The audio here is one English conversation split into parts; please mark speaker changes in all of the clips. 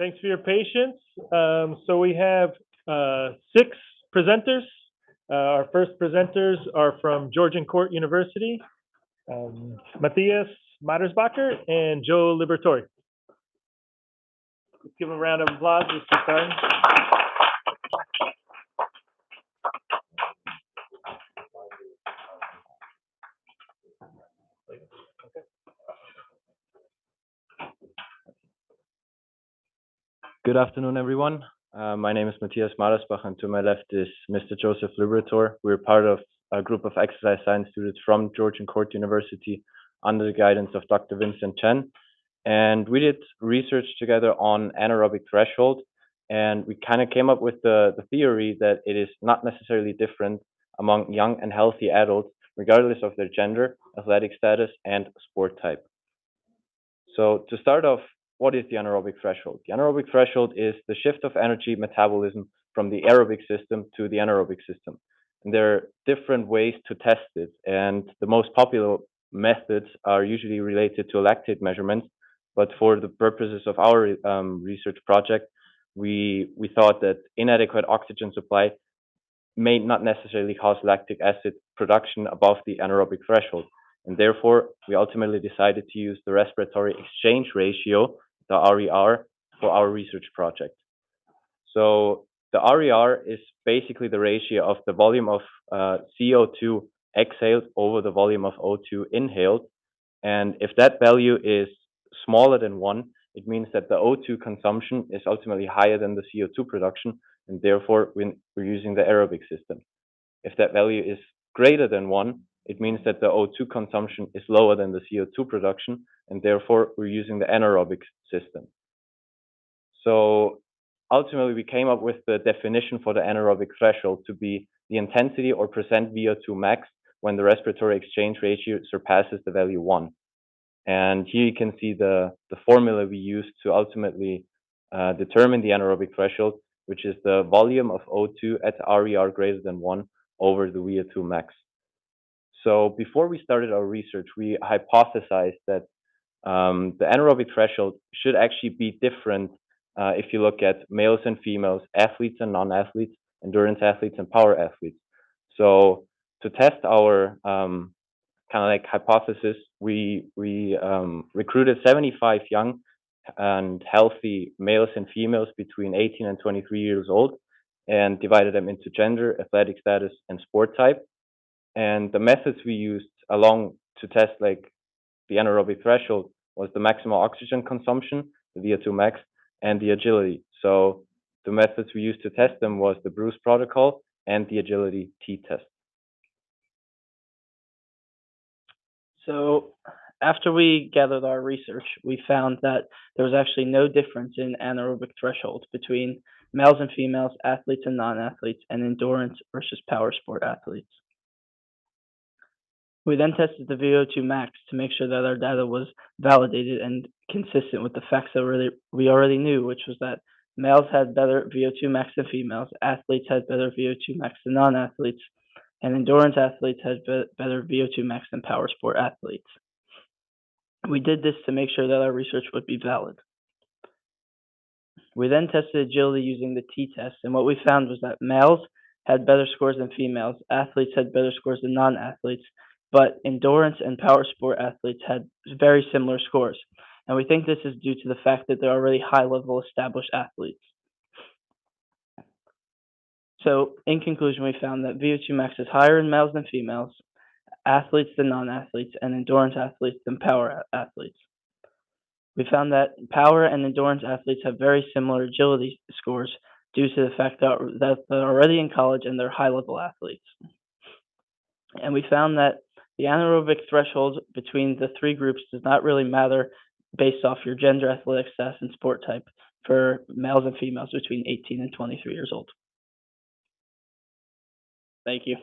Speaker 1: Thanks for your patience. So we have six presenters. Our first presenters are from Georgian Court University, Matthias Mattersbacher and Joe Liberatore. Let's give them a round of applause just to start.
Speaker 2: Good afternoon, everyone. My name is Matthias Mattersbach, and to my left is Mr. Joseph Liberatore. We're part of a group of exercise science students from Georgian Court University under the guidance of Dr. Vincent Chen. And we did research together on anaerobic threshold, and we kind of came up with the theory that it is not necessarily different among young and healthy adults, regardless of their gender, athletic status, and sport type. So to start off, what is the anaerobic threshold? The anaerobic threshold is the shift of energy metabolism from the aerobic system to the anaerobic system. And there are different ways to test it, and the most popular methods are usually related to lactate measurements. But for the purposes of our research project, we thought that inadequate oxygen supply may not necessarily cause lactic acid production above the anaerobic threshold. And therefore, we ultimately decided to use the respiratory exchange ratio, the RER, for our research project. So the RER is basically the ratio of the volume of CO2 exhaled over the volume of O2 inhaled. And if that value is smaller than 1, it means that the O2 consumption is ultimately higher than the CO2 production, and therefore we're using the aerobic system. If that value is greater than 1, it means that the O2 consumption is lower than the CO2 production, and therefore we're using the anaerobic system. So ultimately, we came up with the definition for the anaerobic threshold to be the intensity or percent VO2 max when the respiratory exchange ratio surpasses the value 1. And here you can see the formula we used to ultimately determine the anaerobic threshold, which is the volume of O2 at RER greater than 1 over the VO2 max. So before we started our research, we hypothesized that the anaerobic threshold should actually be different if you look at males and females, athletes and non-athletes, endurance athletes and power athletes. So to test our kind of like hypothesis, we recruited 75 young and healthy males and females between 18 and 23 years old and divided them into gender, athletic status, and sport type. And the methods we used along to test like the anaerobic threshold was the maximal oxygen consumption, the VO2 max, and the agility. So the methods we used to test them was the Bruce protocol and the agility t-test.
Speaker 3: So after we gathered our research, we found that there was actually no difference in anaerobic threshold between males and females, athletes and non-athletes, and endurance versus power sport athletes. We then tested the VO2 max to make sure that our data was validated and consistent with the facts that we already knew, which was that males had better VO2 max than females, athletes had better VO2 max than non-athletes, and endurance athletes had better VO2 max than power sport athletes. We did this to make sure that our research would be valid. We then tested agility using the t-test, and what we found was that males had better scores than females, athletes had better scores than non-athletes, but endurance and power sport athletes had very similar scores. And we think this is due to the fact that they're already high-level established athletes. So in conclusion, we found that VO2 max is higher in males than females, athletes than non-athletes, and endurance athletes than power athletes. We found that power and endurance athletes have very similar agility scores due to the fact that they're already in college and they're high-level athletes. And we found that the anaerobic threshold between the three groups does not really matter based off your gender, athletic status, and sport type for males and females between 18 and 23 years old. Thank you.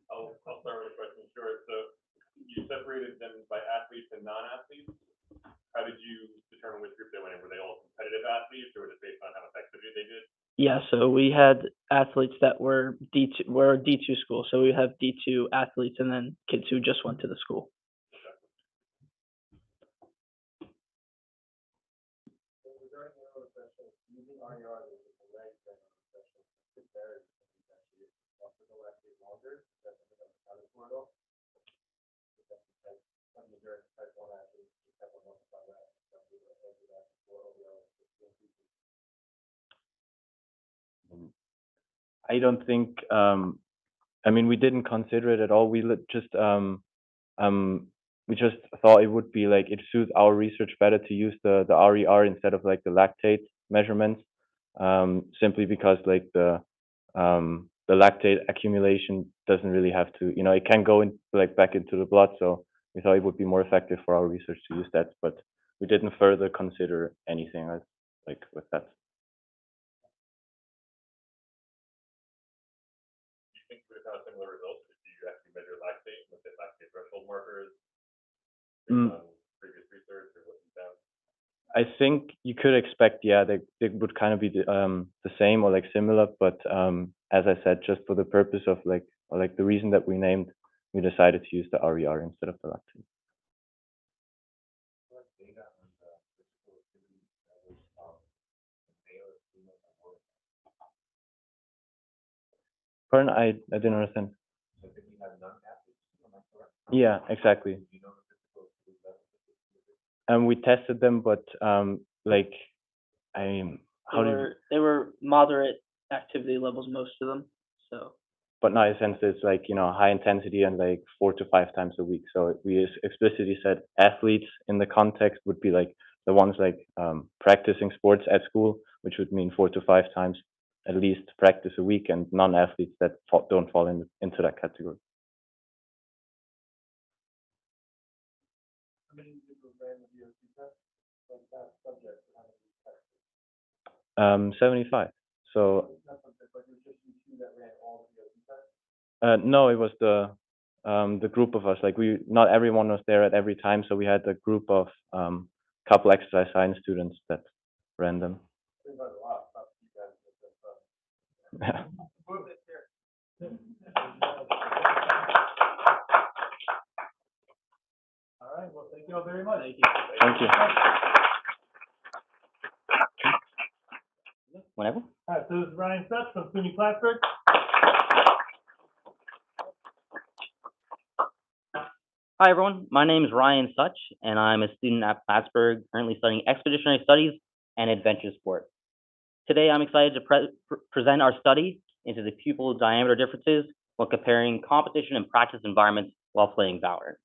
Speaker 4: I'll start with a question. Sure. So you separated them by athletes and non-athletes. How did you determine which group they went in? Were they all competitive athletes, or was it based on how much activity they did?
Speaker 3: Yeah, so we had athletes that were D2, were D2 school. So we have D2 athletes and then kids who just went to the school.
Speaker 2: I don't think, I mean, we didn't consider it at all. Um, we just thought it would be like it suits our research better to use the RER instead of like the lactate measurements, simply because like the lactate accumulation doesn't really have to, you know, it can go in like back into the blood. So we thought it would be more effective for our research to use that, but we didn't further consider anything else, like with that.
Speaker 4: Do you think we would have found similar results if you actually measure lactate, look at lactate threshold markers based
Speaker 2: Mm.
Speaker 4: on previous research or what you found?
Speaker 2: I think you could expect, yeah, they would kind of be the same or like similar, but as I said, just for the purpose of like, or like the reason that we named, we decided to use the RER instead of the lactate. Pardon, I didn't understand. Yeah, exactly. We tested them, but like I how did
Speaker 3: They were moderate activity levels, most of them. So
Speaker 2: but not in a sense it's like, you know, high intensity and like 4 to 5 times a week. So we explicitly said athletes in the context would be like the ones like practicing sports at school, which would mean 4 to 5 times at least practice a week, and non-athletes that don't fall into that category. 75. So no, it was the group of us. Like we, not everyone was there at every time, so we had a group of couple exercise science students that ran them.
Speaker 1: All right, well, thank you all very much.
Speaker 2: Thank you.
Speaker 3: whenever.
Speaker 1: All right, so this is Ryan Such from SUNY Plattsburgh.
Speaker 5: Hi, everyone. My name is Ryan Such, and I'm a student at Plattsburgh, currently studying expeditionary studies and adventure sport. Today, I'm excited to present our study into the pupil diameter differences when comparing competition and practice environments while playing Valorant.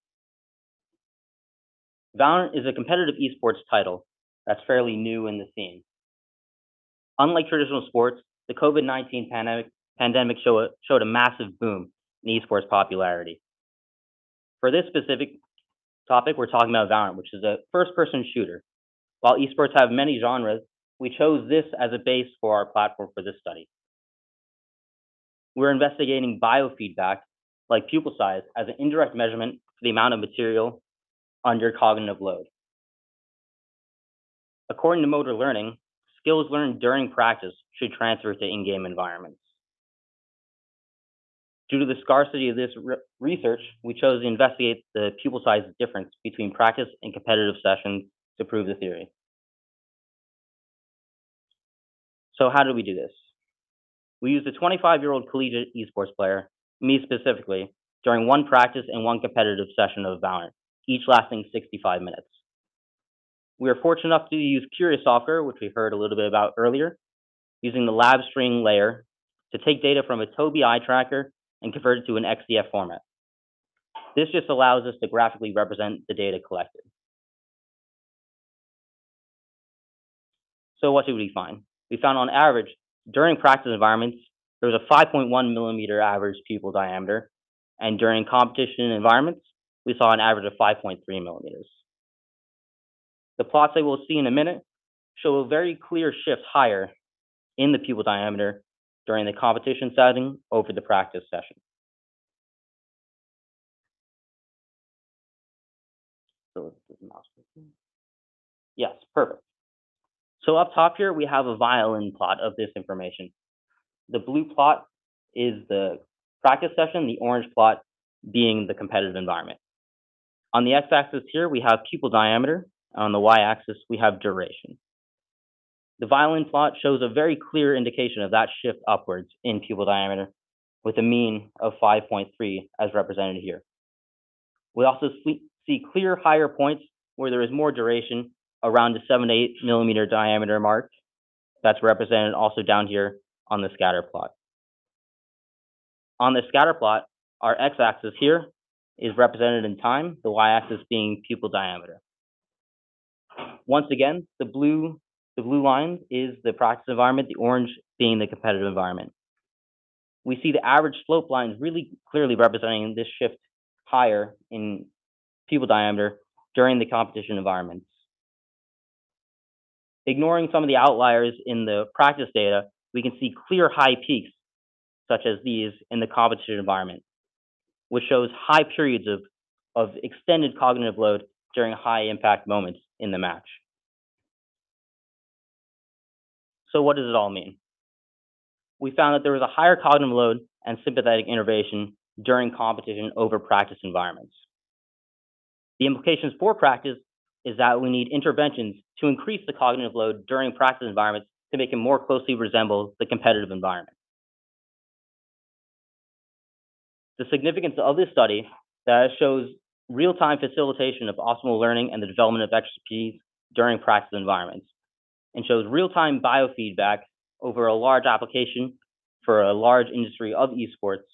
Speaker 5: Valorant is a competitive esports title that's fairly new in the scene. Unlike traditional sports, the COVID-19 pandemic showed a massive boom in esports popularity. For this specific topic, we're talking about Valorant, which is a first-person shooter. While esports have many genres, we chose this as a base for our platform for this study. We're investigating biofeedback, like pupil size, as an indirect measurement for the amount of material under cognitive load. According to motor learning, skills learned during practice should transfer to in-game environments. Due to the scarcity of this research, we chose to investigate the pupil size difference between practice and competitive sessions to prove the theory. So how did we do this? We used a 25-year-old collegiate esports player, me specifically, during one practice and one competitive session of Valorant, each lasting 65 minutes. We were fortunate enough to use Curious software, which we heard a little bit about earlier, using the lab string layer to take data from a Tobii eye tracker and convert it to an XDF format. This just allows us to graphically represent the data collected. So what did we find? We found on average, during practice environments, there was a 5.1 millimeter average pupil diameter, and during competition environments, we saw an average of 5.3 millimeters. The plots I will see in a minute show a very clear shift higher in the pupil diameter during the competition setting over the practice session. So, yes, perfect. So up top here, we have a violin plot of this information. The blue plot is the practice session, the orange plot being the competitive environment. On the x-axis here, we have pupil diameter. On the y-axis, we have duration. The violin plot shows a very clear indication of that shift upwards in pupil diameter, with a mean of 5.3 as represented here. We also see clear higher points where there is more duration around the 7 to 8 millimeter diameter mark. That's represented also down here on the scatter plot. On the scatter plot, our x-axis here is represented in time, the y-axis being pupil diameter. Once again, the blue line is the practice environment, the orange being the competitive environment. We see the average slope lines really clearly representing this shift higher in pupil diameter during the competition environments. Ignoring some of the outliers in the practice data, we can see clear high peaks, such as these in the competition environment, which shows high periods of extended cognitive load during high impact moments in the match. So what does it all mean? We found that there was a higher cognitive load and sympathetic innervation during competition over practice environments. The implications for practice is that we need interventions to increase the cognitive load during practice environments to make it more closely resemble the competitive environment. The significance of this study that shows real-time facilitation of optimal learning and the development of expertise during practice environments, and shows real-time biofeedback over a large application for a large industry of esports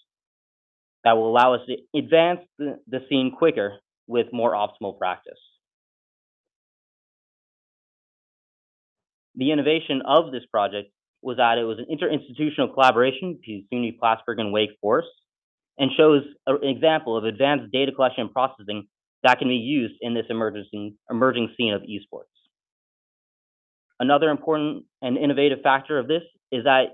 Speaker 5: that will allow us to advance the scene quicker with more optimal practice. The innovation of this project was that it was an interinstitutional collaboration between SUNY Plattsburgh and Wake Forest, and shows an example of advanced data collection and processing that can be used in this emerging scene of esports. Another important and innovative factor of this is that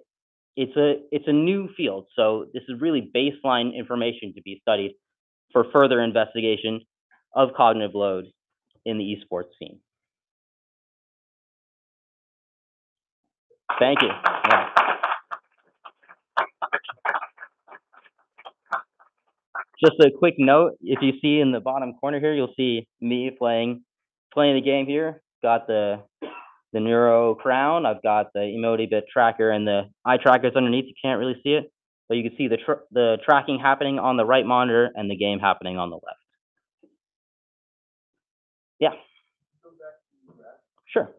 Speaker 5: it's a new field, so this is really baseline information to be studied for further investigation of cognitive load in the esports scene. Thank you. Yeah. Just a quick note, if you see in the bottom corner here, you'll see me playing the game here. Got the Neuro crown, I've got the Emotibit tracker and the eye trackers underneath. You can't really see it, but you can see the tracking happening on the right monitor and the game happening on the left. Yeah. Sure.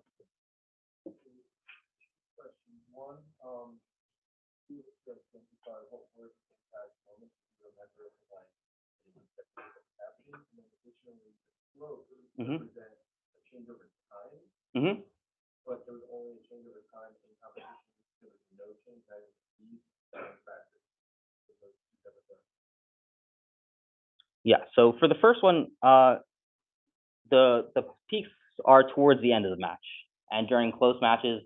Speaker 5: Mm-hmm. Mm-hmm.
Speaker 4: But there was only a change over time in competition. There was no change in speed and practice.
Speaker 5: Yeah. So for the first one, the peaks are towards the end of the match, and during close matches,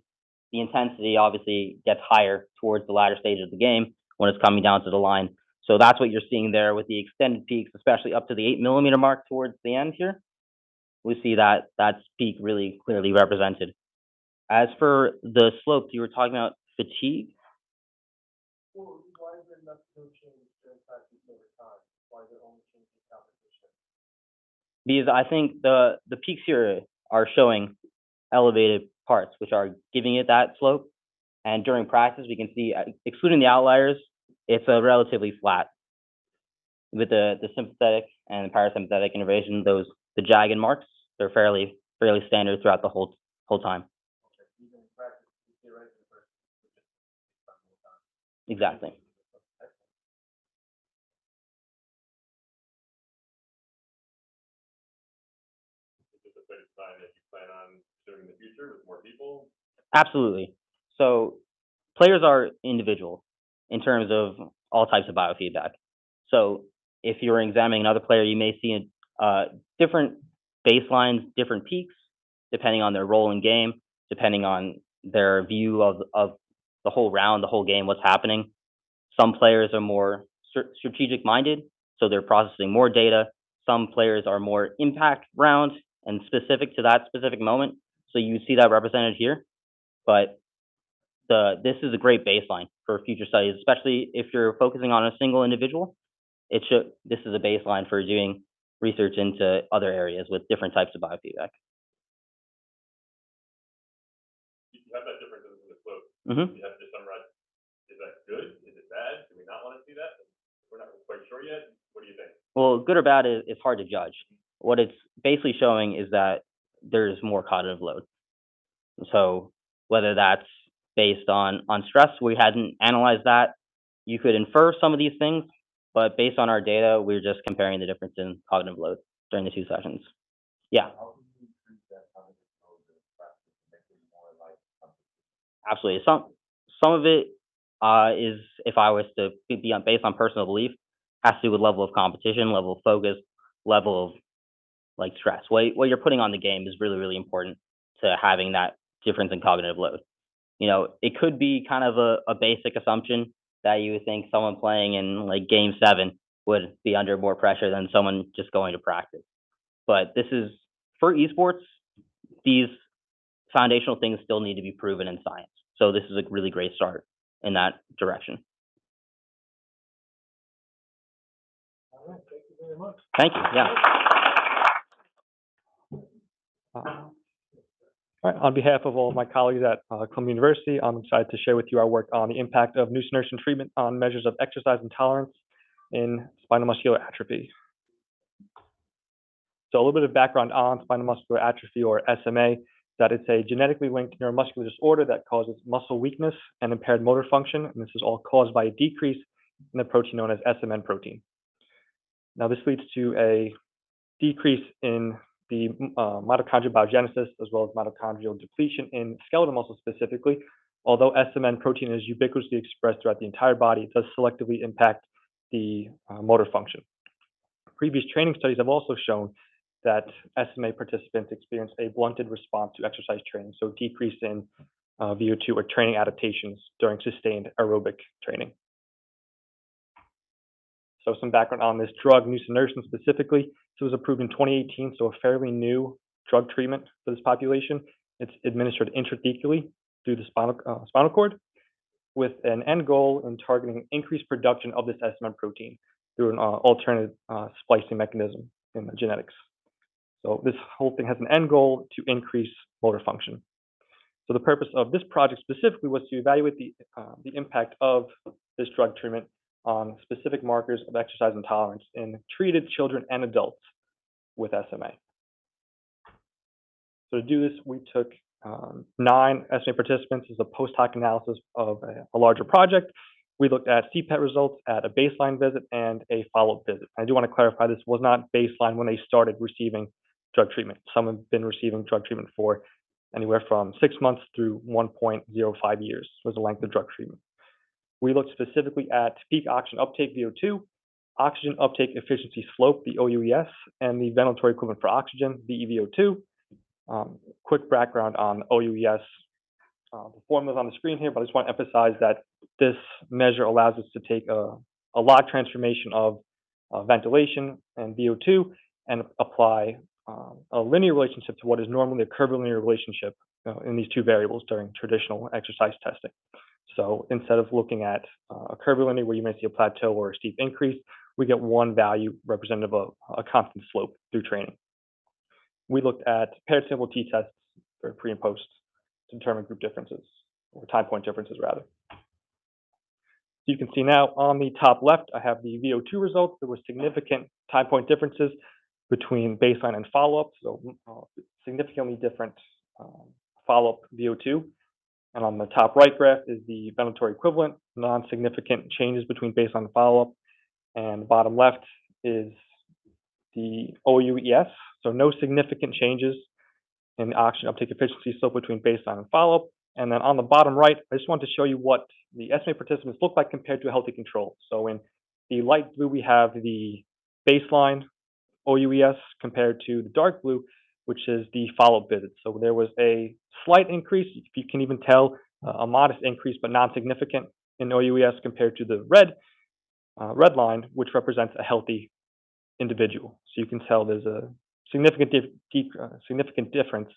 Speaker 5: the intensity obviously gets higher towards the latter stage of the game when it's coming down to the line. So that's what you're seeing there with the extended peaks, especially up to the 8 millimeter mark towards the end here. We see that that's peak really clearly represented. As for the slopes, you were talking about fatigue.
Speaker 4: Well, why is there no change during practice over time? Why is there only change in competition?
Speaker 5: Because I think the peaks here are showing elevated parts, which are giving it that slope. And during practice, we can see, excluding the outliers, it's a relatively flat. With the sympathetic and parasympathetic innervation, the jagged marks, they're fairly standard throughout the whole time. Exactly.
Speaker 4: Is this a bit of time that you plan on doing in the future with more people?
Speaker 5: Absolutely. So players are individual in terms of all types of biofeedback. So if you're examining another player, you may see different baselines, different peaks, depending on their role in game, depending on their view of the whole round, the whole game, what's happening. Some players are more strategic minded, so they're processing more data. Some players are more impact round and specific to that specific moment. So you see that represented here. But this is a great baseline for future studies, especially if you're focusing on a single individual. This is a baseline for doing research into other areas with different types of biofeedback.
Speaker 4: You have that difference in the slope.
Speaker 5: Mm-hmm.
Speaker 4: You have to summarize, is that good? Is it bad? Do we not want to see that? We're not quite sure yet. What do you think?
Speaker 5: Well, good or bad is hard to judge. What it's basically showing is that there's more cognitive load. So whether that's based on stress, we hadn't analyzed that. You could infer some of these things, but based on our data, we're just comparing the difference in cognitive load during the 2 sessions. Yeah. Absolutely. Some of it is, if I was to be based on personal belief, has to do with level of competition, level of focus, level of like stress. What you're putting on the game is really, really important to having that difference in cognitive load. You know, it could be kind of a basic assumption that you would think someone playing in like game 7 would be under more pressure than someone just going to practice. But this is, for esports, these foundational things still need to be proven in science. So this is a really great start in that direction.
Speaker 1: All right, thank you very much.
Speaker 5: Thank you. Yeah.
Speaker 6: All right, on behalf of all of my colleagues at Columbia University, I'm excited to share with you our work on the impact of nusinersen treatment on measures of exercise intolerance in spinal muscular atrophy. So a little bit of background on spinal muscular atrophy, or SMA, that it's a genetically linked neuromuscular disorder that causes muscle weakness and impaired motor function, and this is all caused by a decrease in the protein known as SMN protein. Now, this leads to a decrease in the mitochondrial biogenesis as well as mitochondrial depletion in skeletal muscle specifically. Although SMN protein is ubiquitously expressed throughout the entire body, it does selectively impact the motor function. Previous training studies have also shown that SMA participants experience a blunted response to exercise training, so decrease in VO2 or training adaptations during sustained aerobic training. So some background on this drug, nusinersen specifically. So it was approved in 2018, so a fairly new drug treatment for this population. It's administered intrathecally through the spinal cord with an end goal in targeting increased production of this SMN protein through an alternative splicing mechanism in the genetics. So this whole thing has an end goal to increase motor function. So the purpose of this project specifically was to evaluate the impact of this drug treatment on specific markers of exercise intolerance in treated children and adults with SMA. So to do this, we took 9 SMA participants as a post hoc analysis of a larger project. We looked at CPET results at a baseline visit and a follow-up visit. I do want to clarify this was not baseline when they started receiving drug treatment. Some have been receiving drug treatment for anywhere from 6 months through 1.05 years was the length of drug treatment. We looked specifically at peak oxygen uptake, VO2, oxygen uptake efficiency slope, the OUES, and the ventilatory equivalent for oxygen, VEVO2. Quick background on OUES. The formula is on the screen here, but I just want to emphasize that this measure allows us to take a log transformation of ventilation and VO2 and apply a linear relationship to what is normally a curvilinear relationship in these two variables during traditional exercise testing. So instead of looking at a curvilinear where you may see a plateau or a steep increase, we get one value representative of a constant slope through training. We looked at paired sample t-tests for pre and post to determine group differences, or time point differences rather. So you can see now on the top left, I have the VO2 results. There were significant time point differences between baseline and follow-up, so significantly different follow-up VO2. And on the top right graph is the ventilatory equivalent, non-significant changes between baseline and follow-up. And the bottom left is the OUES, so no significant changes in the oxygen uptake efficiency slope between baseline and follow-up. And then on the bottom right, I just want to show you what the SMA participants look like compared to a healthy control. So in the light blue, we have the baseline OUES compared to the dark blue, which is the follow-up visit. So there was a slight increase, if you can even tell, a modest increase, but non-significant in OUES compared to the red line, which represents a healthy individual. So you can tell there's a significant difference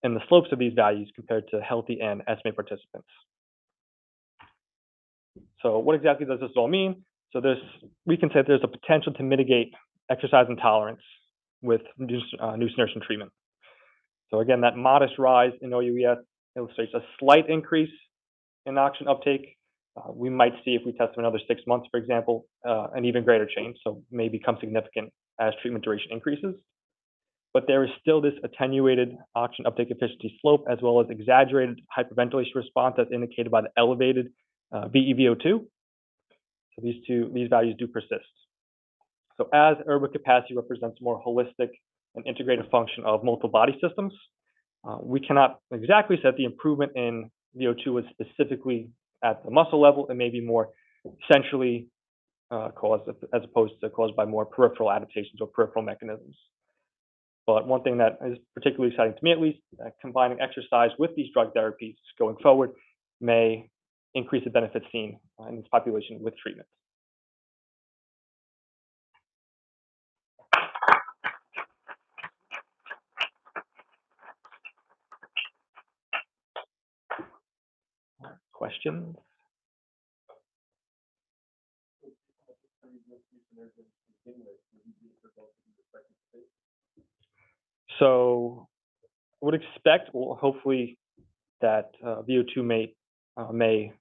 Speaker 6: and the slopes of these values compared to healthy and SMA participants. So what exactly does this all mean? So we can say there's a potential to mitigate exercise intolerance with nusinersen treatment. So again, that modest rise in OUES illustrates a slight increase in oxygen uptake. We might see, if we test for another 6 months, for example, an even greater change, so may become significant as treatment duration increases. But there is still this attenuated oxygen uptake efficiency slope, as well as exaggerated hyperventilation response as indicated by the elevated VEVO2. So these values do persist. So as aerobic capacity represents a more holistic and integrated function of multiple body systems, we cannot exactly say that the improvement in VO2 was specifically at the muscle level. It may be more centrally caused, as opposed to caused by more peripheral adaptations or peripheral mechanisms. But one thing that is particularly exciting to me, at least, combining exercise with these drug therapies going forward may increase the benefits seen in this population with treatment. Questions? So I would expect, well, hopefully, that VO2 may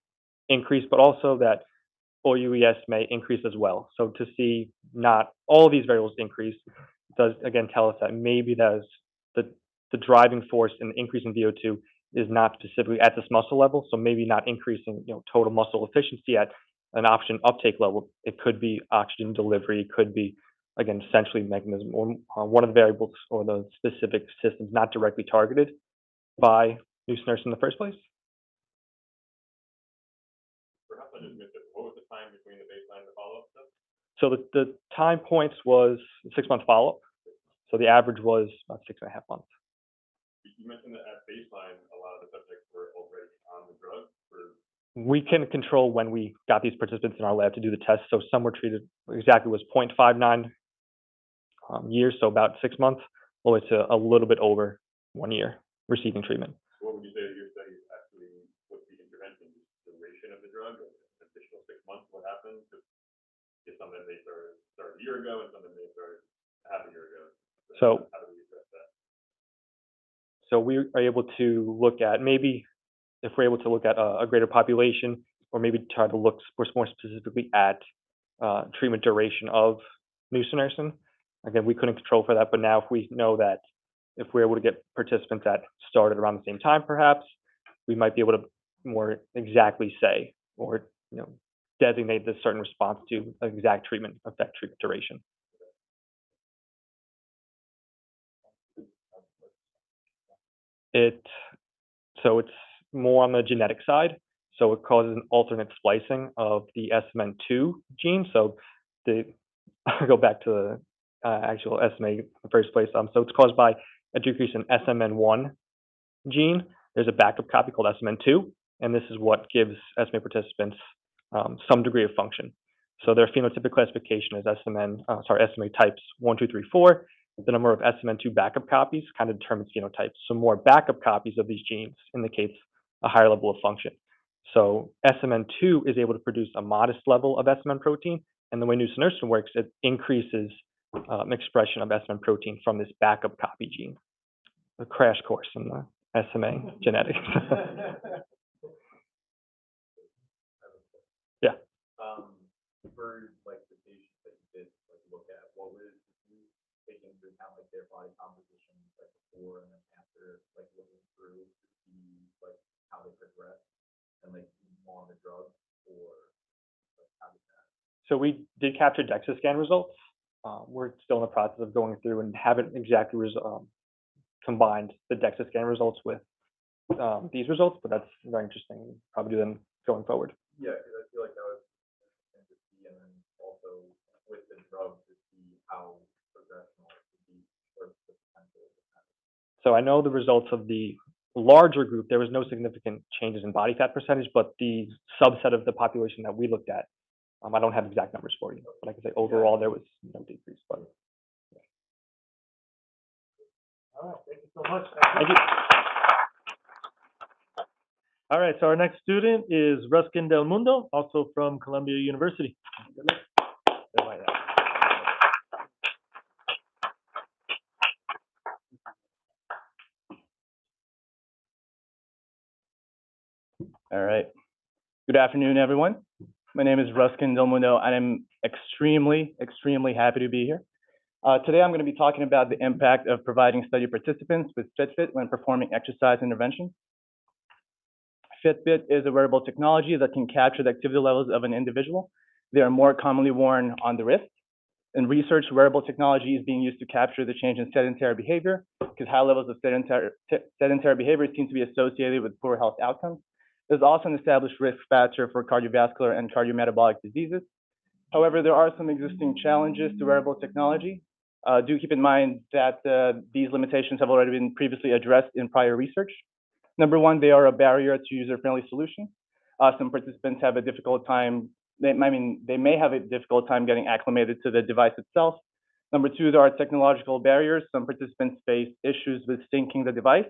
Speaker 6: increase, but also that OUES may increase as well. So to see not all these variables increase does again tell us that maybe that is the driving force in the increase in VO2 is not specifically at this muscle level. So maybe not increasing total muscle efficiency at an oxygen uptake level. It could be oxygen delivery, it could be again centrally mechanism, or one of the variables or the specific systems not directly targeted by nusinersen in the first place.
Speaker 4: Perhaps I just missed it. What was the time between the baseline and the follow-up step?
Speaker 6: So the time points was 6-month follow-up. So the average was about 6.5 months.
Speaker 4: You mentioned that at baseline, a lot of the subjects were already on the drug.
Speaker 6: We can control when we got these participants in our lab to do the test. So some were treated exactly was 0.59 years, so about 6 months, all the way to a little bit over 1 year receiving treatment.
Speaker 4: What would you say your study actually, what's the intervention, duration of the drug, an additional 6 months? What happened? If some of them may start a year ago and some of them may start half a year ago.
Speaker 6: So
Speaker 4: how do we address that?
Speaker 6: So we are able to look at, maybe if we're able to look at a greater population, or maybe try to look more specifically at treatment duration of nusinersen. Again, we couldn't control for that, but now if we know that if we're able to get participants that started around the same time, perhaps, we might be able to more exactly say, or designate this certain response to an exact treatment effect, treatment duration. So it's more on the genetic side. So it causes an alternate splicing of the SMN2 gene. So I'll go back to the actual SMA in the first place. So it's caused by a decrease in SMN1 gene. There's a backup copy called SMN2, and this is what gives SMA participants some degree of function. So their phenotypic classification is SMA types 1, 2, 3, 4. The number of SMN2 backup copies kind of determines phenotypes. So more backup copies of these genes indicates a higher level of function. So SMN2 is able to produce a modest level of SMN protein, and the way nusinersen works, it increases expression of SMN protein from this backup copy gene. A crash course in the SMA genetics. Yeah.
Speaker 4: For like the patients that you did look at, what was taking into account like their body composition like before and then after, like looking through to see like how they progress and like more on the drug, or like how did that?
Speaker 6: So we did capture DEXA scan results. We're still in the process of going through and haven't exactly combined the DEXA scan results with these results, but that's very interesting. Probably do them going forward.
Speaker 4: Yeah, because I feel like that was interesting to see, and then also with the drug to see how progressional it could be or the potential of that.
Speaker 6: So I know the results of the larger group, there was no significant changes in body fat percentage, but the subset of the population that we looked at, I don't have exact numbers for you, but I can say overall there was no decrease. But
Speaker 1: All right, thank you so much.
Speaker 6: thank you.
Speaker 1: All right, so our next student is Ruskin Del Mundo, also from Columbia University.
Speaker 7: All right. Good afternoon, everyone. My name is Ruskin Del Mundo, and I'm extremely happy to be here. Today, I'm going to be talking about the impact of providing study participants with Fitbit when performing exercise interventions. Fitbit is a wearable technology that can capture the activity levels of an individual. They are more commonly worn on the wrist. In research, wearable technology is being used to capture the change in sedentary behavior because high levels of sedentary behavior seem to be associated with poor health outcomes. There's also an established risk factor for cardiovascular and cardiometabolic diseases. However, there are some existing challenges to wearable technology. Do keep in mind that these limitations have already been previously addressed in prior research. Number one, they are a barrier to user-friendly solutions. Some participants have a difficult time. They may have a difficult time getting acclimated to the device itself. Number two, there are technological barriers. Some participants face issues with syncing the device.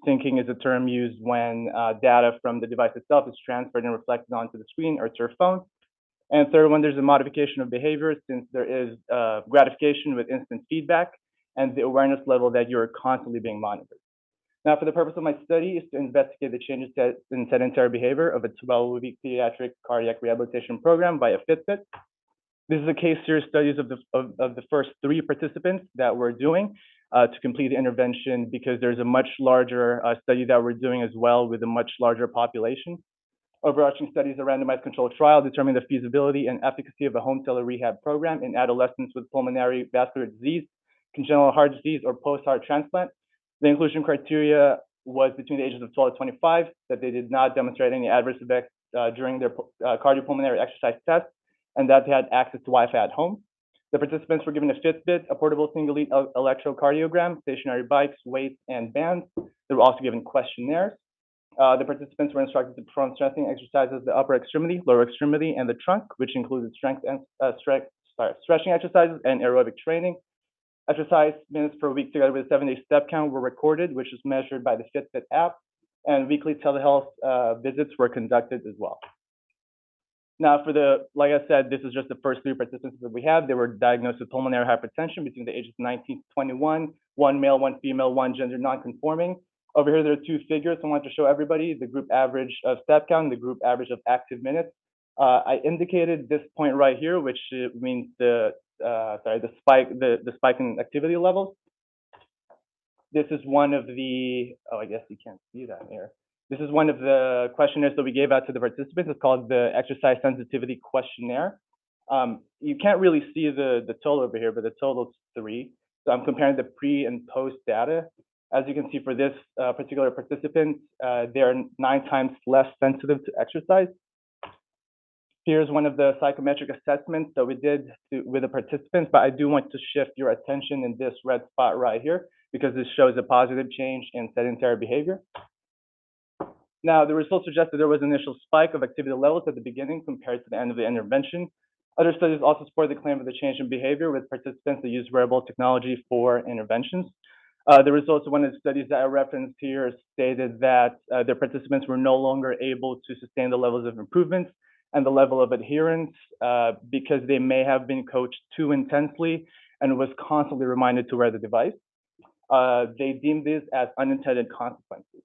Speaker 7: Syncing is a term used when data from the device itself is transferred and reflected onto the screen or to your phone. And third one, there's a modification of behavior since there is gratification with instant feedback and the awareness level that you're constantly being monitored. Now, for the purpose of my study is to investigate the changes in sedentary behavior of a 12-week pediatric cardiac rehabilitation program by a Fitbit. This is a case series studies of the first 3 participants that we're doing to complete the intervention because there's a much larger study that we're doing as well with a much larger population. Overarching study is a randomized controlled trial determining the feasibility and efficacy of a home tele-rehab program in adolescents with pulmonary vascular disease, congenital heart disease, or post-heart transplant. The inclusion criteria was between the ages of 12 to 25, that they did not demonstrate any adverse effects during their cardiopulmonary exercise test, and that they had access to Wi-Fi at home. The participants were given a Fitbit, a portable single-lead electrocardiogram, stationary bikes, weights, and bands. They were also given questionnaires. The participants were instructed to perform strengthening exercises of the upper extremity, lower extremity, and the trunk, which included stretching exercises and aerobic training. Exercise minutes per week together with a 7-day step count were recorded, which was measured by the Fitbit app, and weekly telehealth visits were conducted as well. Now, like I said, this is just the first 3 participants that we have. They were diagnosed with pulmonary hypertension between the ages of 19 to 21, 1 male, 1 female, 1 gender non-conforming. Over here, there are 2 figures I want to show everybody, the group average of step count, the group average of active minutes. I indicated this point right here, which means the spike in activity levels. This is one of the, I guess you can't see that here. This is one of the questionnaires that we gave out to the participants. It's called the Exercise Sensitivity Questionnaire. You can't really see the total over here, but the total is 3. So I'm comparing the pre and post data. As you can see for this particular participant, they are 9 times less sensitive to exercise. Here's one of the psychometric assessments that we did with the participants, but I do want to shift your attention in this red spot right here because this shows a positive change in sedentary behavior. Now, the results suggested there was an initial spike of activity levels at the beginning compared to the end of the intervention. Other studies also support the claim of the change in behavior with participants that use wearable technology for interventions. The results of one of the studies that I referenced here stated that their participants were no longer able to sustain the levels of improvements and the level of adherence because they may have been coached too intensely and was constantly reminded to wear the device. They deemed this as unintended consequences.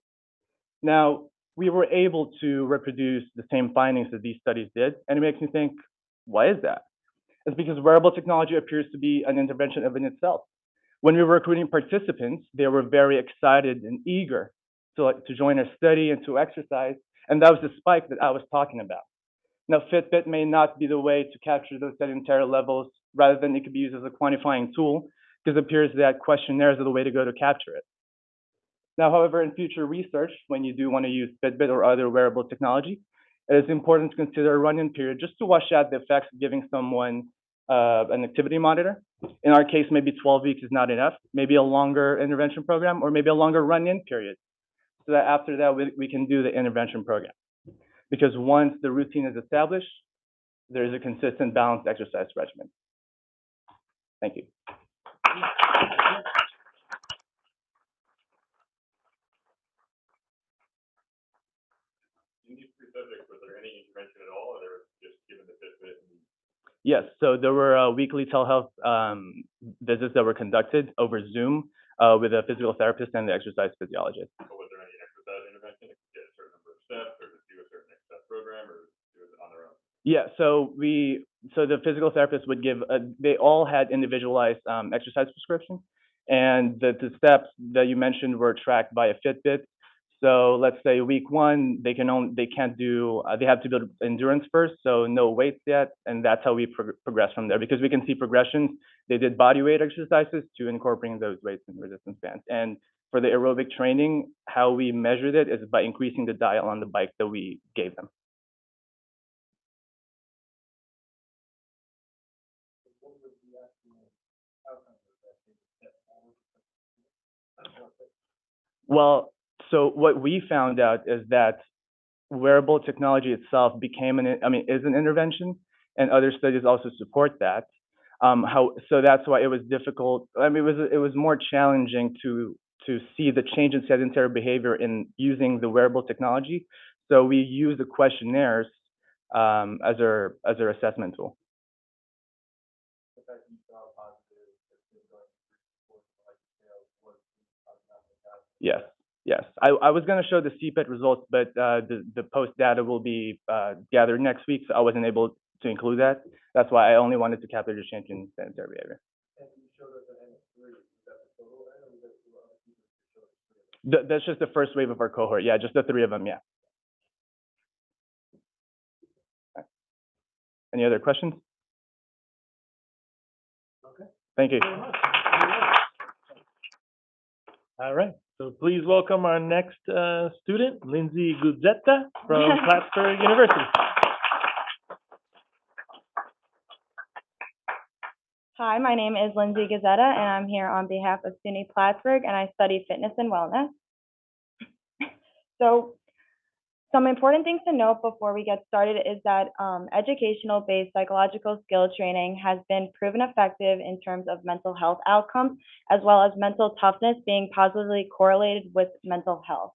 Speaker 7: Now, we were able to reproduce the same findings that these studies did, and it makes me think, why is that? It's because wearable technology appears to be an intervention in itself. When we were recruiting participants, they were very excited and eager to join our study and to exercise, and that was the spike that I was talking about. Now, Fitbit may not be the way to capture those sedentary levels, rather than it could be used as a quantifying tool, because it appears that questionnaires are the way to go to capture it. Now, however, in future research, when you do want to use Fitbit or other wearable technology, it is important to consider a run-in period just to wash out the effects of giving someone an activity monitor. In our case, maybe 12 weeks is not enough, maybe a longer intervention program, or maybe a longer run-in period, so that after that, we can do the intervention program. Because once the routine is established, there is a consistent, balanced exercise regimen. Thank you. Yes, so there were weekly telehealth visits that were conducted over Zoom with a physical therapist and the exercise physiologist.
Speaker 4: So was there any exercise intervention? It could get a certain number of steps, or just do a certain exercise program, or do it on their own?
Speaker 7: Yeah, so the physical therapist would give, they all had individualized exercise prescriptions, and the steps that you mentioned were tracked by a Fitbit. So let's say week one, they have to build endurance first, so no weights yet, and that's how we progress from there, because we can see progressions. They did body weight exercises to incorporating those weights and resistance bands. And for the aerobic training, how we measured it is by increasing the dial on the bike that we gave them. Well, so what we found out is that wearable technology itself is an intervention, and other studies also support that. So that's why it was difficult. I mean, it was more challenging to see the change in sedentary behavior in using the wearable technology. So we use the questionnaires as our assessment tool. Yes, yes. I was going to show the CPET results, but the post data will be gathered next week, so I wasn't able to include that. That's why I only wanted to capture the change in sedentary behavior. That's just the first wave of our cohort. Yeah, just the 3 of them. Yeah. Any other questions? Okay. Thank you.
Speaker 1: All right. So please welcome our next student, Lindsay Guzzetta from Plattsburgh University.
Speaker 8: Hi, my name is Lindsay Gazzetta, and I'm here on behalf of SUNY Plattsburgh, and I study fitness and wellness. So some important things to note before we get started is that educational-based psychological skill training has been proven effective in terms of mental health outcomes, as well as mental toughness being positively correlated with mental health.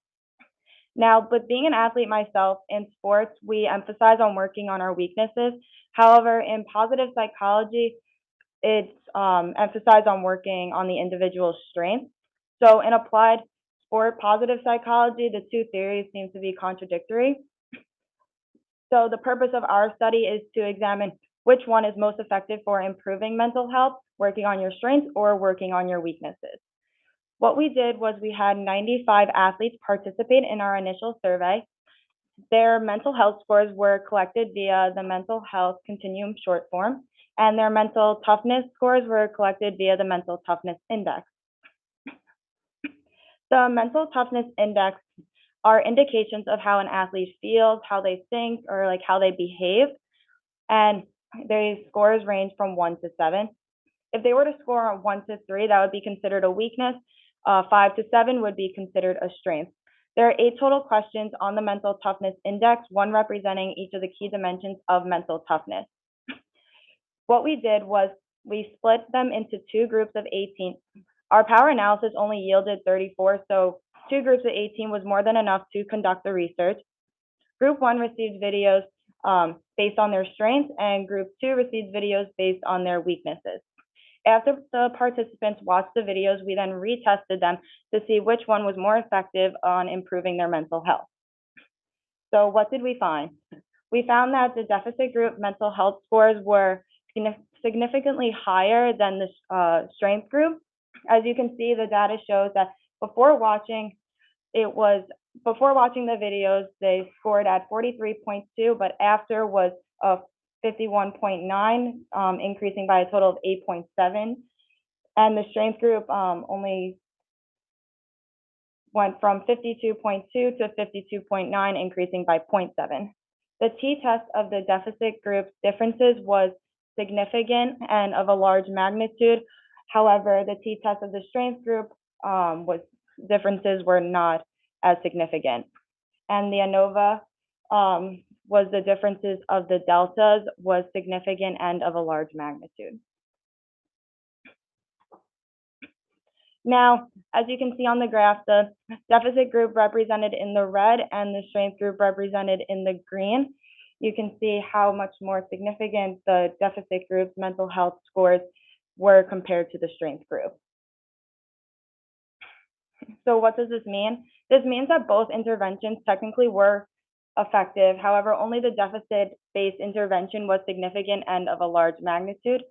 Speaker 8: Now, with being an athlete myself, in sports, we emphasize on working on our weaknesses. However, in positive psychology, it's emphasized on working on the individual's strengths. So in applied sport positive psychology, the two theories seem to be contradictory. So the purpose of our study is to examine which one is most effective for improving mental health, working on your strengths or working on your weaknesses. What we did was we had 95 athletes participate in our initial survey. Their mental health scores were collected via the Mental Health Continuum short form, and their mental toughness scores were collected via the Mental Toughness Index. The Mental Toughness Index are indications of how an athlete feels, how they think, or like how they behave, and their scores range from 1 to 7. If they were to score on 1 to 3, that would be considered a weakness. 5 to 7 would be considered a strength. There are 8 total questions on the Mental Toughness Index, one representing each of the key dimensions of mental toughness. What we did was we split them into 2 groups of 18. Our power analysis only yielded 34, so 2 groups of 18 was more than enough to conduct the research. Group 1 received videos based on their strengths, and Group 2 received videos based on their weaknesses. After the participants watched the videos, we then retested them to see which one was more effective on improving their mental health. So what did we find? We found that the deficit group mental health scores were significantly higher than the strength group. As you can see, the data shows that before watching the videos, they scored at 43.2, but after was 51.9, increasing by a total of 8.7. And the strength group only went from 52.2 to 52.9, increasing by 0.7. The t-test of the deficit group's differences was significant and of a large magnitude. However, the t-test of the strength group differences were not as significant. And the ANOVA was the differences of the deltas was significant and of a large magnitude. Now, as you can see on the graph, the deficit group represented in the red and the strength group represented in the green. you can see how much more significant the deficit group's mental health scores were compared to the strength group. So what does this mean? This means that both interventions technically were effective. However, only the deficit-based intervention was significant and of a large magnitude.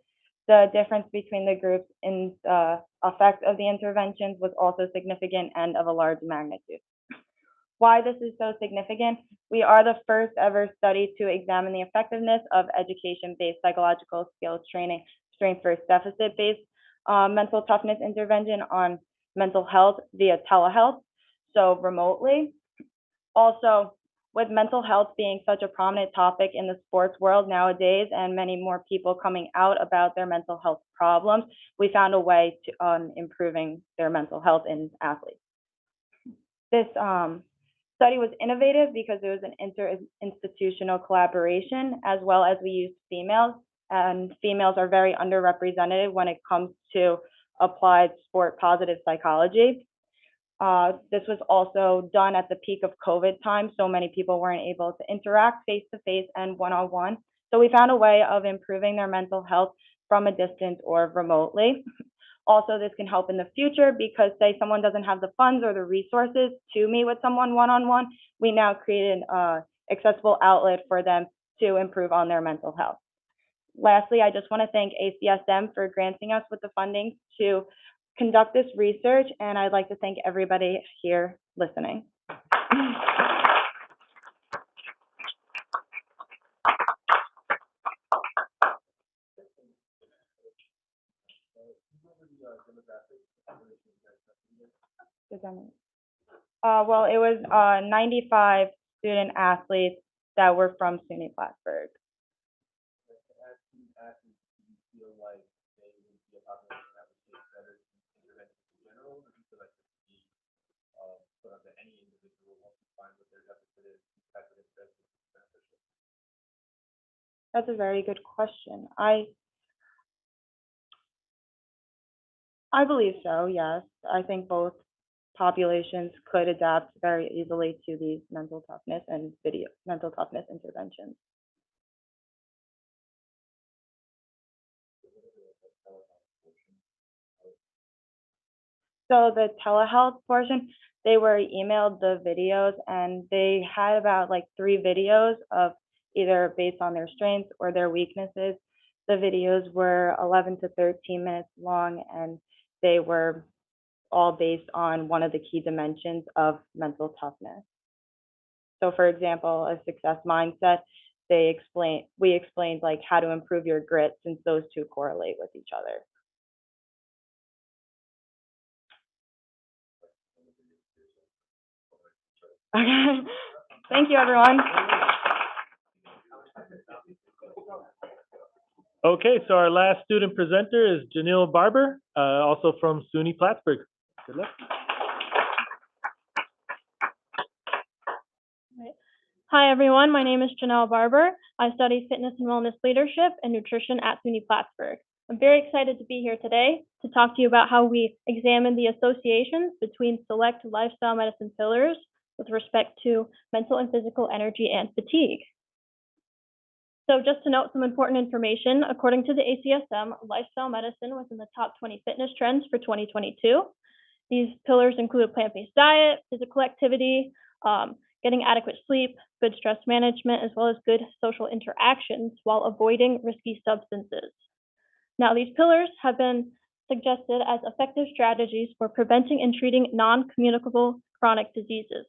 Speaker 8: The difference between the groups in the effect of the interventions was also significant and of a large magnitude. Why this is so significant? We are the first ever study to examine the effectiveness of education-based psychological skills training, strength versus deficit-based mental toughness intervention on mental health via telehealth, so remotely. Also, with mental health being such a prominent topic in the sports world nowadays and many more people coming out about their mental health problems, we found a way to improving their mental health in athletes. This study was innovative because it was an inter-institutional collaboration, as well as we used females, and females are very underrepresented when it comes to applied sport positive psychology. This was also done at the peak of COVID time, so many people weren't able to interact face-to-face and one-on-one. So we found a way of improving their mental health from a distance or remotely. Also, this can help in the future because, say, someone doesn't have the funds or the resources to meet with someone one-on-one, we now created an accessible outlet for them to improve on their mental health. Lastly, I just want to thank ACSM for granting us with the funding to conduct this research, and I'd like to thank everybody here listening. Well, it was 95 student athletes that were from SUNY Plattsburgh. That's a very good question. I believe so, yes. I think both populations could adapt very easily to these mental toughness and mental toughness interventions. So the telehealth portion, they were emailed the videos, and they had about like 3 videos of either based on their strengths or their weaknesses. The videos were 11 to 13 minutes long, and they were all based on one of the key dimensions of mental toughness. So for example, a success mindset, we explained like how to improve your grit, since those two correlate with each other. Okay. Thank you, everyone.
Speaker 1: Okay, so our last student presenter is Janelle Barber, also from SUNY Plattsburgh. Good luck.
Speaker 9: Hi, everyone. My name is Janelle Barber. I study fitness and wellness leadership and nutrition at SUNY Plattsburgh. I'm very excited to be here today to talk to you about how we examine the associations between select lifestyle medicine pillars with respect to mental and physical energy and fatigue. So just to note some important information, according to the ACSM, lifestyle medicine was in the top 20 fitness trends for 2022. These pillars include a plant-based diet, physical activity, getting adequate sleep, good stress management, as well as good social interactions while avoiding risky substances. Now, these pillars have been suggested as effective strategies for preventing and treating non-communicable chronic diseases.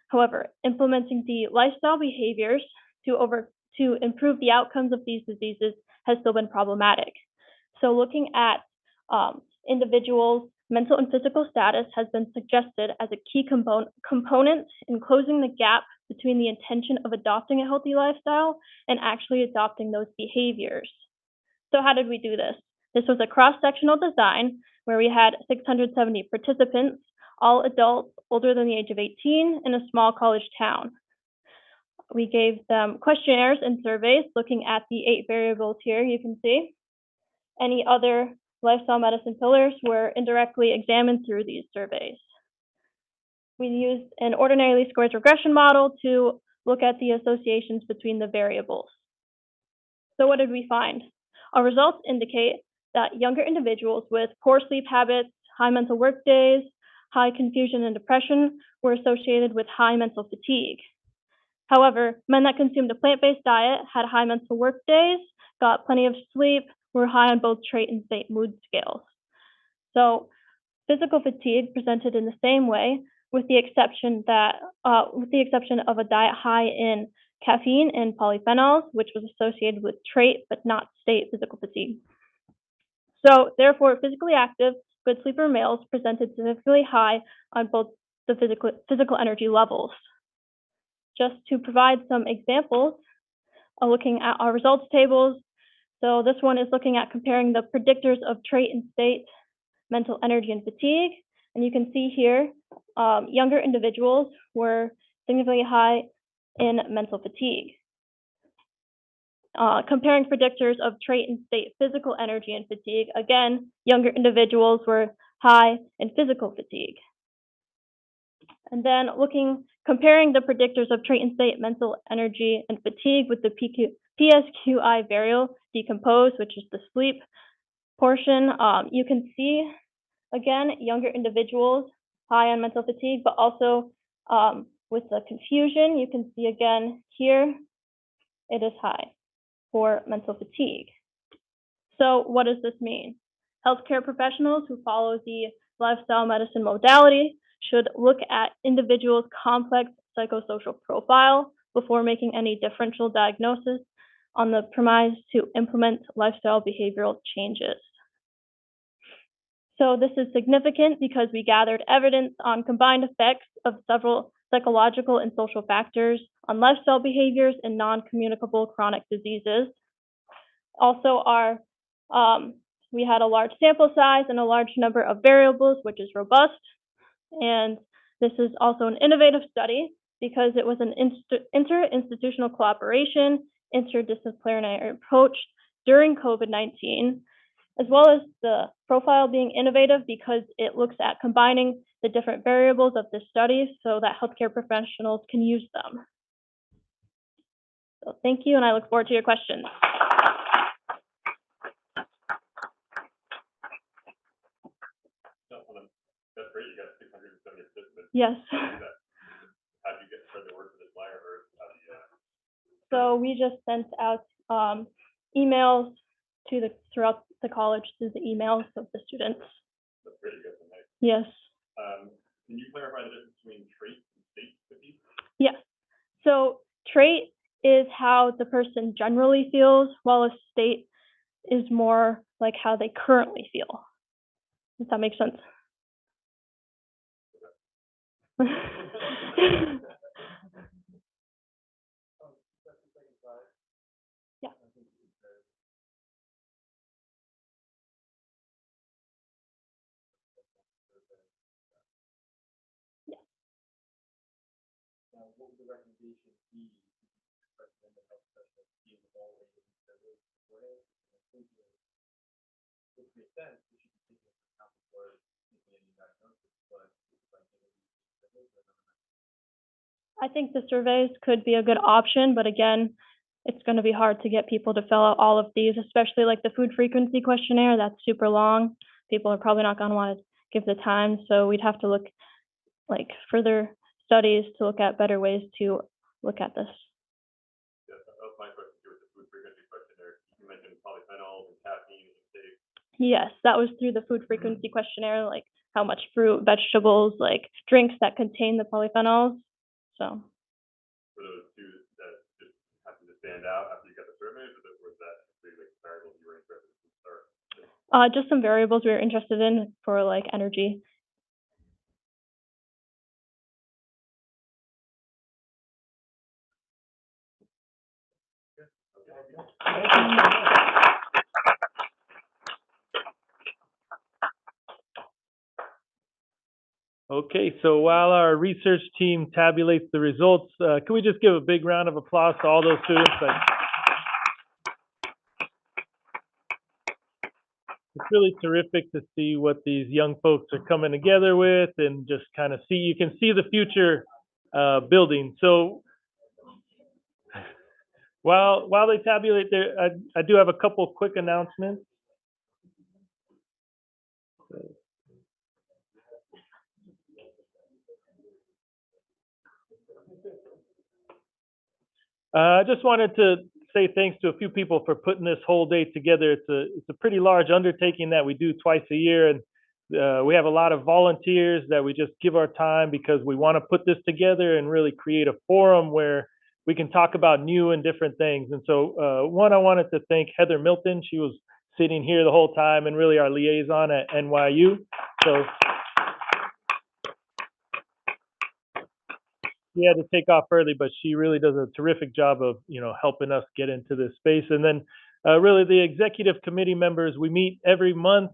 Speaker 9: However, implementing the lifestyle behaviors to improve the outcomes of these diseases has still been problematic. So looking at individuals' mental and physical status has been suggested as a key component in closing the gap between the intention of adopting a healthy lifestyle and actually adopting those behaviors. So how did we do this? This was a cross-sectional design where we had 670 participants, all adults older than the age of 18 in a small college town. We gave them questionnaires and surveys looking at the 8 variables here you can see. Any other lifestyle medicine pillars were indirectly examined through these surveys. We used an ordinarily scored regression model to look at the associations between the variables. So what did we find? Our results indicate that younger individuals with poor sleep habits, high mental work days, high confusion and depression were associated with high mental fatigue. However, men that consumed a plant-based diet had high mental work days, got plenty of sleep, were high on both trait and state mood scales. So physical fatigue presented in the same way, with the exception of a diet high in caffeine and polyphenols, which was associated with trait but not state physical fatigue. So therefore, physically active, good sleeper males presented significantly high on both the physical energy levels. Just to provide some examples, looking at our results tables. So this one is looking at comparing the predictors of trait and state, mental energy and fatigue. And you can see here, younger individuals were significantly high in mental fatigue. Comparing predictors of trait and state physical energy and fatigue, again, younger individuals were high in physical fatigue. And then comparing the predictors of trait and state mental energy and fatigue with the PSQI variable decomposed, which is the sleep portion, you can see, again, younger individuals high on mental fatigue, but also with the confusion, you can see again here, it is high for mental fatigue. So what does this mean? Healthcare professionals who follow the lifestyle medicine modality should look at individuals' complex psychosocial profile before making any differential diagnosis on the premise to implement lifestyle behavioral changes. So this is significant because we gathered evidence on combined effects of several psychological and social factors on lifestyle behaviors and non-communicable chronic diseases. Also, we had a large sample size and a large number of variables, which is robust. And this is also an innovative study because it was an interinstitutional collaboration, interdisciplinary approach during COVID-19, as well as the profile being innovative because it looks at combining the different variables of this study so that healthcare professionals can use them. So thank you, and I look forward to your questions.
Speaker 4: That's great, you got 670 participants.
Speaker 9: Yes.
Speaker 4: How do you get further word for this flyer, or how do you?
Speaker 9: So we just sent out emails throughout the college through the emails of the students.
Speaker 4: That's pretty good. Nice.
Speaker 9: Yes.
Speaker 4: Can you clarify the difference between trait and state fatigue?
Speaker 9: Yes. So trait is how the person generally feels, while a state is more like how they currently feel. Does that make sense? Yeah.
Speaker 4: What would the recommendation be to recommend the health specialist be involved in the survey beforehand? Which makes sense, we should be taking into account before making any diagnosis, but
Speaker 9: I think the surveys could be a good option, but again, it's going to be hard to get people to fill out all of these, especially like the food frequency questionnaire. That's super long. People are probably not going to want to give the time, so we'd have to look like further studies to look at better ways to look at this.
Speaker 4: Yeah, that was my question too with the food frequency questionnaire. You mentioned polyphenols and caffeine and intake.
Speaker 9: Yes, that was through the food frequency questionnaire, like how much fruit, vegetables, like drinks that contain the polyphenols. So.
Speaker 4: Were those two that just happened to stand out after you got the survey, or was that pretty like variables you were interested in from the start?
Speaker 9: Just some variables we were interested in for like energy.
Speaker 1: Okay, so while our research team tabulates the results, can we just give a big round of applause to all those students? It's really terrific to see what these young folks are coming together with, and just kind of see, you can see the future building. So While they tabulate there, I do have a couple quick announcements. I just wanted to say thanks to a few people for putting this whole day together. It's a pretty large undertaking that we do twice a year, and we have a lot of volunteers that we just give our time because we want to put this together and really create a forum where we can talk about new and different things. And so, one, I wanted to thank Heather Milton. She was sitting here the whole time and really our liaison at NYU. So she had to take off early, but she really does a terrific job of, helping us get into this space. And then really the executive committee members, we meet every month.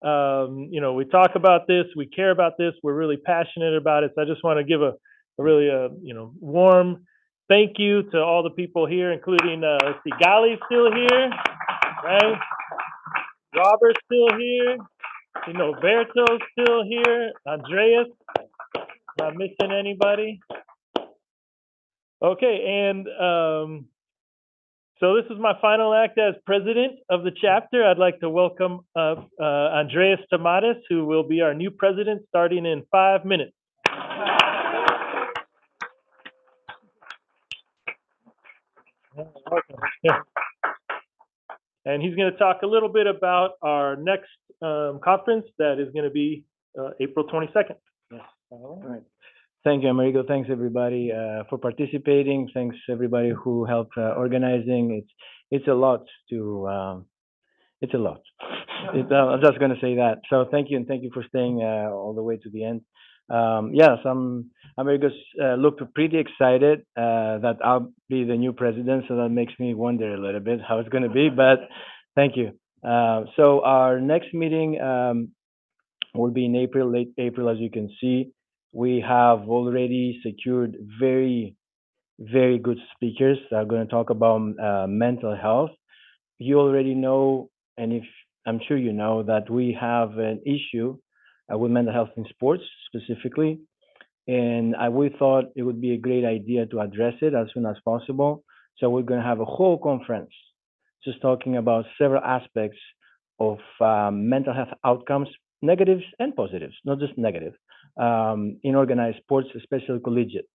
Speaker 1: We talk about this, we care about this, we're really passionate about it. So I just want to give a really, warm thank you to all the people here, including, let's see, Gali's still here, right? Robert's still here. Berto's still here. Andreas, not missing anybody. Okay, and so this is my final act as president of the chapter. I'd like to welcome Andreas Tomatis, who will be our new president starting in 5 minutes. And he's going to talk a little bit about our next conference that is going to be April 22nd.
Speaker 10: Yes. All right. Thank you, Amerigo. Thanks everybody for participating. Thanks everybody who helped organizing. It's a lot to it's a lot. I'm just going to say that. So thank you, and thank you for staying all the way to the end. Yes, Amerigo's looked pretty excited that I'll be the new president, so that makes me wonder a little bit how it's going to be. But thank you. So our next meeting will be in April, late April, as you can see. We have already secured very, very good speakers that are going to talk about mental health. You already know, and if I'm sure you know, that we have an issue with mental health in sports specifically, and we thought it would be a great idea to address it as soon as possible. So we're going to have a whole conference just talking about several aspects of mental health outcomes, negatives and positives, not just negative, in organized sports, especially collegiate.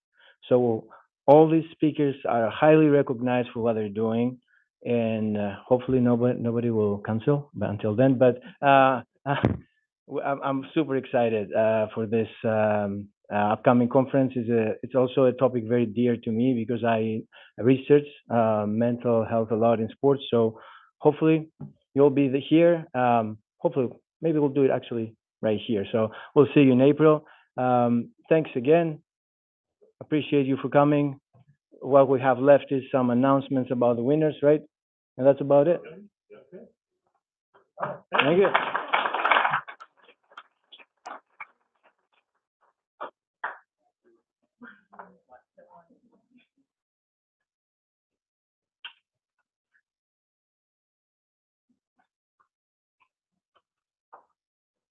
Speaker 10: So all these speakers are highly recognized for what they're doing, and hopefully nobody will cancel until then. But I'm super excited for this upcoming conference. It's also a topic very dear to me because I research mental health a lot in sports. So hopefully you'll be here. Hopefully, maybe we'll do it actually right here. So we'll see you in April. Thanks again. Appreciate you for coming. What we have left is some announcements about the winners, right? And that's about it. Thank you.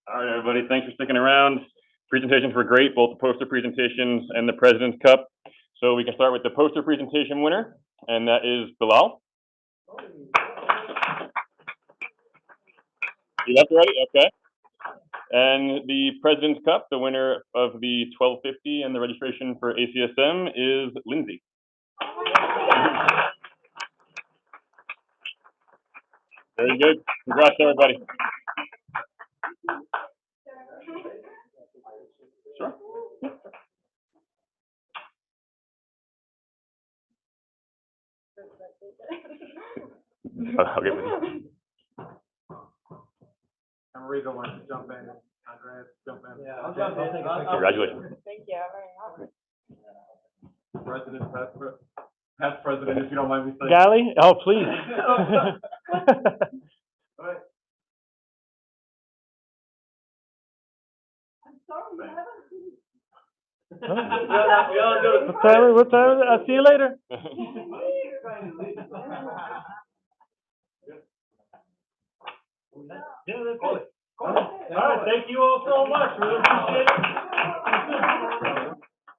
Speaker 11: All right, everybody, thanks for sticking around. Presentations were great, both the poster presentations and the President's Cup. So we can start with the poster presentation winner, and that is Bilal. You left right? Okay. And the President's Cup, the winner of the 1250 and the registration for ACSM is Lindsay. Very good. Congrats, everybody. Sure. I'll get with you.
Speaker 4: Amerigo wants to jump in. Andreas, jump in.
Speaker 11: Yeah, I'll jump in. Congratulations.
Speaker 8: Thank you very much.
Speaker 4: President, past president, if you don't mind me saying.
Speaker 1: Gali? Oh, please. What time is it? I'll see you later. Yeah, that's it. All right, thank you all so much. Really appreciate it.